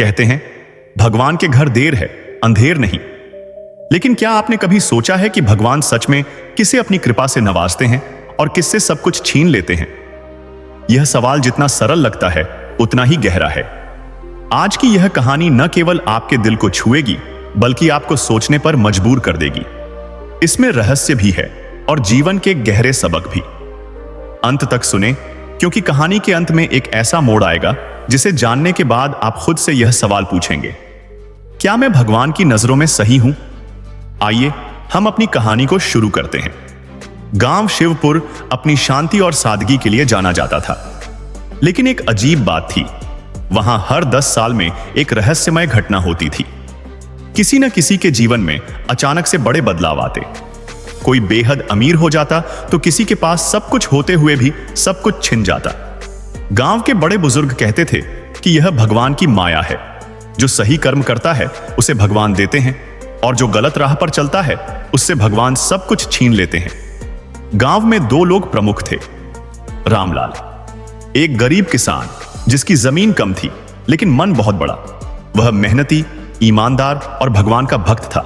कहते हैं भगवान के घर देर है, अंधेर नहीं। लेकिन क्या आपने कभी सोचा है कि भगवान सच में किसे अपनी कृपा से नवाजते हैं और किससे सब कुछ छीन लेते हैं? यह सवाल जितना सरल लगता है उतना ही गहरा है। आज की यह कहानी न केवल आपके दिल को छुएगी बल्कि आपको सोचने पर मजबूर कर देगी। इसमें रहस्य भी है और जीवन के गहरे सबक भी। अंत तक सुने, क्योंकि कहानी के अंत में एक ऐसा मोड़ आएगा जिसे जानने के बाद आप खुद से यह सवाल पूछेंगे, क्या मैं भगवान की नजरों में सही हूं? आइए हम अपनी कहानी को शुरू करते हैं। गांव शिवपुर अपनी शांति और सादगी के लिए जाना जाता था, लेकिन एक अजीब बात थी। वहां हर 10 साल में एक रहस्यमय घटना होती थी। किसी न किसी के जीवन में अचानक से बड़े बदलाव आते। कोई बेहद अमीर हो जाता तो किसी के पास सब कुछ होते हुए भी सब कुछ छिन जाता। गांव के बड़े बुजुर्ग कहते थे कि यह भगवान की माया है। जो सही कर्म करता है उसे भगवान देते हैं और जो गलत राह पर चलता है उससे भगवान सब कुछ छीन लेते हैं। गांव में 2 लोग प्रमुख थे। रामलाल, एक गरीब किसान जिसकी जमीन कम थी लेकिन मन बहुत बड़ा। वह मेहनती, ईमानदार और भगवान का भक्त था।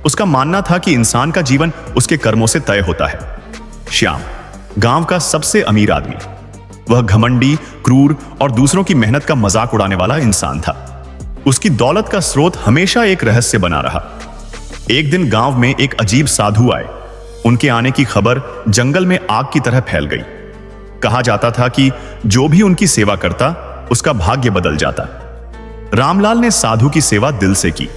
उसका मानना था कि इंसान का जीवन उसके कर्मों से तय होता है। श्याम, गांव का सबसे अमीर आदमी। वह घमंडी, क्रूर और दूसरों की मेहनत का मजाक उड़ाने वाला इंसान था। उसकी दौलत का स्रोत हमेशा एक रहस्य बना रहा। एक दिन गांव में एक अजीब साधु आए। उनके आने की खबर जंगल में आग की तरह फैल गई। कहा जाता था कि जो भी उनकी सेवा करता उसका भाग्य बदल जाता। रामलाल ने साधु की सेवा दिल से की।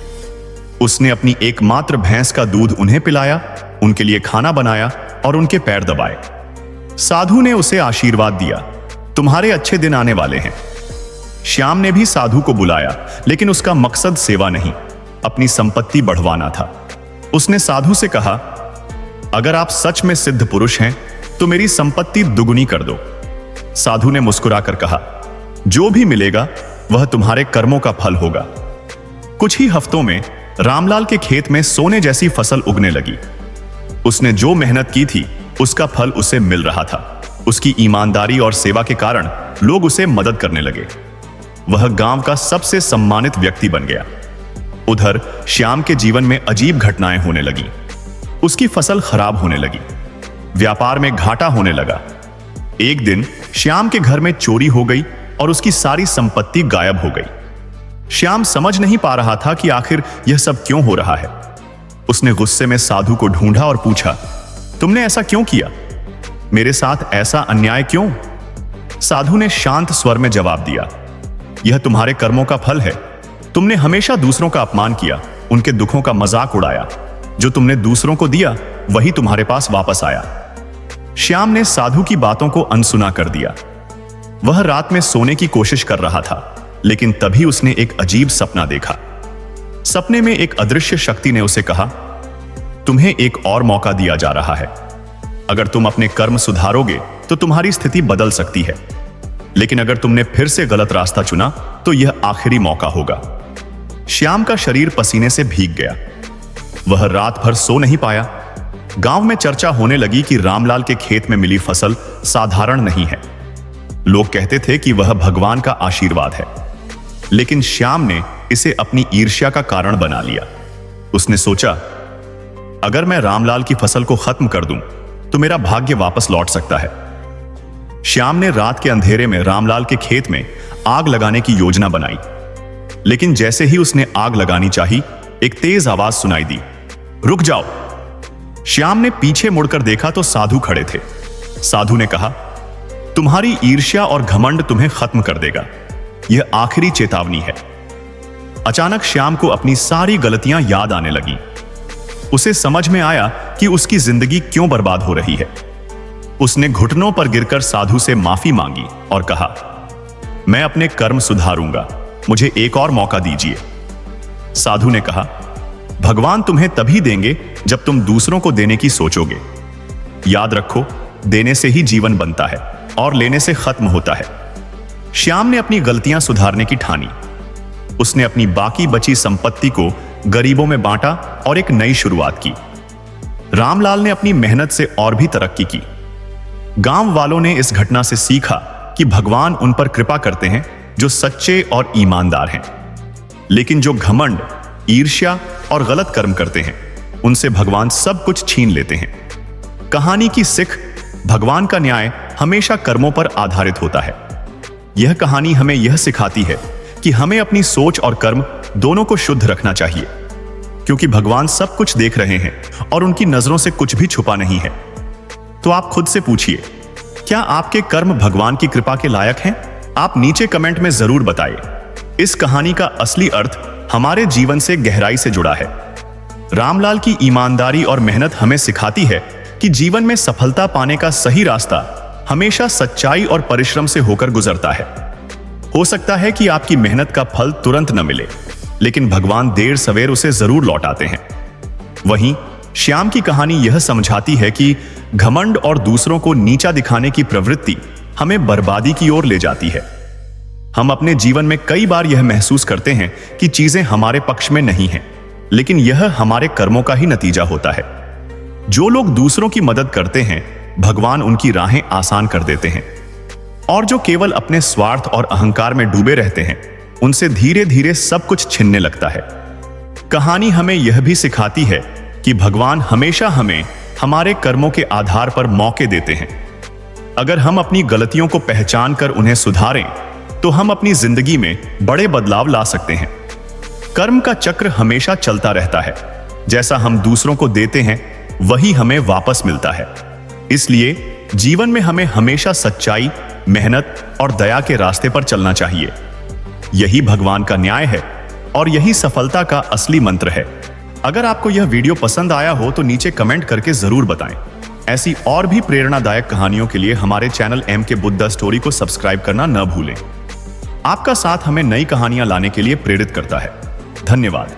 उसने अपनी एकमात्र भैंस का दूध उन्हें पिलाया, उनके लिए खाना बनाया और उनके पैर दबाए। साधु ने उसे आशीर्वाद दिया, तुम्हारे अच्छे दिन आने वाले हैं। श्याम ने भी साधु को बुलाया, लेकिन उसका मकसद सेवा नहीं, अपनी संपत्ति बढ़वाना था। उसने साधु से कहा, अगर आप सच में सिद्ध पुरुष हैं तो मेरी संपत्ति दुगुनी कर दो। साधु ने मुस्कुराकर कहा, जो भी मिलेगा वह तुम्हारे कर्मों का फल होगा। कुछ ही हफ्तों में रामलाल के खेत में सोने जैसी फसल उगने लगी। उसने जो मेहनत की थी उसका फल उसे मिल रहा था। उसकी ईमानदारी और सेवा के कारण लोग उसे मदद करने लगे। वह गांव का सबसे सम्मानित व्यक्ति बन गया। उधर श्याम के जीवन में अजीब घटनाएं होने लगी। उसकी फसल खराब होने लगी, व्यापार में घाटा होने लगा। एक दिन श्याम के घर में चोरी हो गई और उसकी सारी संपत्ति गायब हो गई। श्याम समझ नहीं पा रहा था कि आखिर यह सब क्यों हो रहा है। उसने गुस्से में साधु को ढूंढा और पूछा, तुमने ऐसा क्यों किया? मेरे साथ ऐसा अन्याय क्यों? साधु ने शांत स्वर में जवाब दिया, यह तुम्हारे कर्मों का फल है। तुमने हमेशा दूसरों का अपमान किया, उनके दुखों का मजाक उड़ाया। जो तुमने दूसरों को दिया वही तुम्हारे पास वापस आया। श्याम ने साधु की बातों को अनसुना कर दिया। वह रात में सोने की कोशिश कर रहा था, लेकिन तभी उसने एक अजीब सपना देखा। सपने में एक अदृश्य शक्ति ने उसे कहा, तुम्हें एक और मौका दिया जा रहा है। अगर तुम अपने कर्म सुधारोगे तो तुम्हारी स्थिति बदल सकती है, लेकिन अगर तुमने फिर से गलत रास्ता चुना तो यह आखिरी मौका होगा। श्याम का शरीर पसीने से भीग गया। वह रात भर सो नहीं पाया। गांव में चर्चा होने लगी कि रामलाल के खेत में मिली फसल साधारण नहीं है। लोग कहते थे कि वह भगवान का आशीर्वाद है, लेकिन श्याम ने इसे अपनी ईर्ष्या का कारण बना लिया। उसने सोचा, अगर मैं रामलाल की फसल को खत्म कर दूं तो मेरा भाग्य वापस लौट सकता है। श्याम ने रात के अंधेरे में रामलाल के खेत में आग लगाने की योजना बनाई, लेकिन जैसे ही उसने आग लगानी चाही, एक तेज आवाज सुनाई दी, रुक जाओ। श्याम ने पीछे मुड़कर देखा तो साधु खड़े थे। साधु ने कहा, तुम्हारी ईर्ष्या और घमंड तुम्हें खत्म कर देगा। यह आखिरी चेतावनी है। अचानक श्याम को अपनी सारी गलतियां याद आने लगी। उसे समझ में आया कि उसकी जिंदगी क्यों बर्बाद हो रही है। उसने घुटनों पर गिरकर साधु से माफी मांगी और कहा, मैं अपने कर्म सुधारूंगा, मुझे एक और मौका दीजिए। साधु ने कहा, भगवान तुम्हें तभी देंगे जब तुम दूसरों को देने की सोचोगे। याद रखो, देने से ही जीवन बनता है और लेने से खत्म होता है। श्याम ने अपनी गलतियां सुधारने की ठानी। उसने अपनी बाकी बची संपत्ति को गरीबों में बांटा और एक नई शुरुआत की। रामलाल ने अपनी मेहनत से और भी तरक्की की। गांव वालों ने इस घटना से सीखा कि भगवान उन पर कृपा करते हैं जो सच्चे और ईमानदार हैं। लेकिन जो घमंड, ईर्ष्या और गलत कर्म करते हैं, उनसे भगवान सब कुछ छीन लेते हैं। कहानी की सिख, भगवान का न्याय हमेशा कर्मों पर आधारित होता है। यह कहानी हमें यह सिखाती है कि हमें अपनी सोच और कर्म दोनों को शुद्ध रखना चाहिए, क्योंकि भगवान सब कुछ देख रहे हैं और उनकी नजरों से कुछ भी छुपा नहीं है। तो आप खुद से पूछिए, क्या आपके कर्म भगवान की कृपा के लायक हैं? आप नीचे कमेंट में जरूर बताइए। इस कहानी का असली अर्थ हमारे जीवन से गहराई से जुड़ा है। रामलाल की ईमानदारी और मेहनत हमें सिखाती है कि जीवन में सफलता पाने का सही रास्ता हमेशा सच्चाई और परिश्रम से होकर गुजरता है। हो सकता है कि आपकी मेहनत का फल तुरंत न मिले, लेकिन भगवान देर सवेर उसे जरूर लौटाते हैं। वहीं श्याम की कहानी यह समझाती है कि घमंड और दूसरों को नीचा दिखाने की प्रवृत्ति हमें बर्बादी की ओर ले जाती है। हम अपने जीवन में कई बार यह महसूस करते हैं कि चीजें हमारे पक्ष में नहीं हैं, लेकिन यह हमारे कर्मों का ही नतीजा होता है। जो लोग दूसरों की मदद करते हैं, भगवान उनकी राहें आसान कर देते हैं, और जो केवल अपने स्वार्थ और अहंकार में डूबे रहते हैं, उनसे धीरे धीरे सब कुछ छिनने लगता है। कहानी हमें यह भी सिखाती है कि भगवान हमेशा हमें हमारे कर्मों के आधार पर मौके देते हैं। अगर हम अपनी गलतियों को पहचान कर उन्हें सुधारें, तो हम अपनी जिंदगी में बड़े बदलाव ला सकते हैं। कर्म का चक्र हमेशा चलता रहता है। जैसा हम दूसरों को देते हैं, वही हमें वापस मिलता है। इसलिए जीवन में हमें हमेशा सच्चाई, मेहनत और दया के रास्ते पर चलना चाहिए। यही भगवान का न्याय है और यही सफलता का असली मंत्र है। अगर आपको यह वीडियो पसंद आया हो तो नीचे कमेंट करके जरूर बताएं। ऐसी और भी प्रेरणादायक कहानियों के लिए हमारे चैनल MK बुद्धा स्टोरी को सब्सक्राइब करना न भूलें। आपका साथ हमें नई कहानियां लाने के लिए प्रेरित करता है। धन्यवाद।